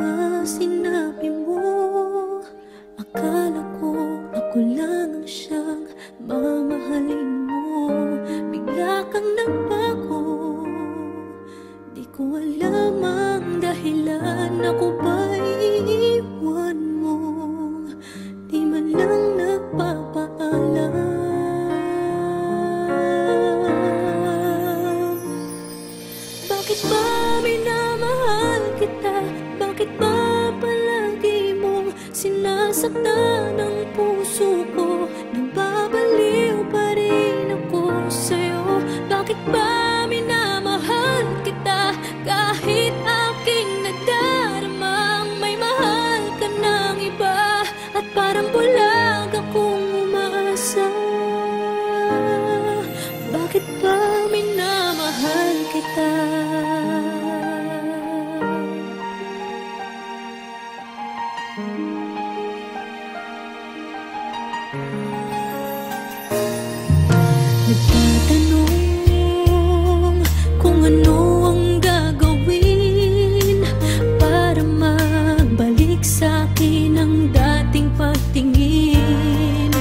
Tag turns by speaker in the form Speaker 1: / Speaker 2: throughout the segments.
Speaker 1: ba sinabi mo? Akala ko ako lang ang siyang mamahalin mo. Bigla kang nagbago, di ko alam ang dahilan. Ako ba iiwan mo? Di man lang nagpapaalam. Bakit ba minamahal kita? Bakit ba palagi mong sinasaktan ang puso ko? Nababaliw pa rin ako sa'yo. Bakit ba minamahal kita? Kahit aking nagdaramang may mahal ka ng iba. At parang bulag akong umaasa. Bakit ba minamahal kita? Nagtatanong kung ano ang gagawin para magbalik sa akin ang dating pagtingin.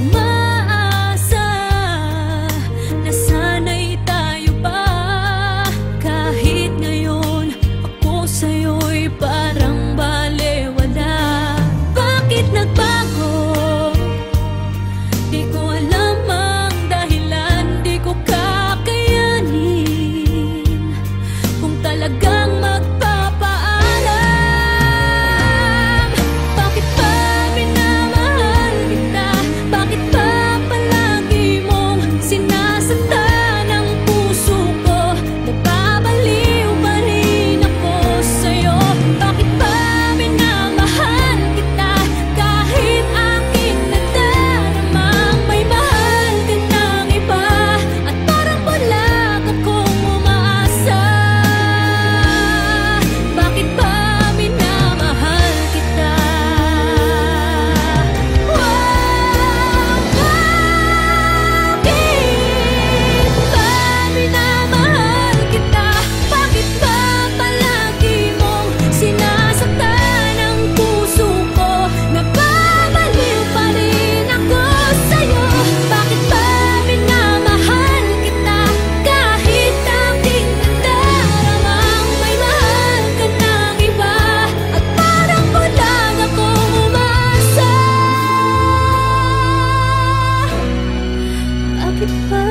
Speaker 1: Umaasa na sana'y tayo pa. Kahit ngayon ako sa'yo'y parang balewala. Bakit nagbago? Di ko alam ang dahilan, di ko kakayanin kung talagang magpapaalam. Bakit ba minamahal kita? Bakit ba palagi mong sinasaktan ang puso ko? Nababaliw pa rin ako sa'yo. Bakit ba minamahal kita? Kahit aking nagdaramang may mahal ka ng iba. At parang bulag akong umaasa. Bakit ba minamahal kita? Bakit ba minamahal kita? Bakit ba palagi mong sinasaktan ang puso ko? Nababaliw pa rin ako sa'yo. Bakit ba minamahal kita? Kahit aking nagdaramang may mahal ka ng iba. At parang bulag akong umaasa. Bakit ba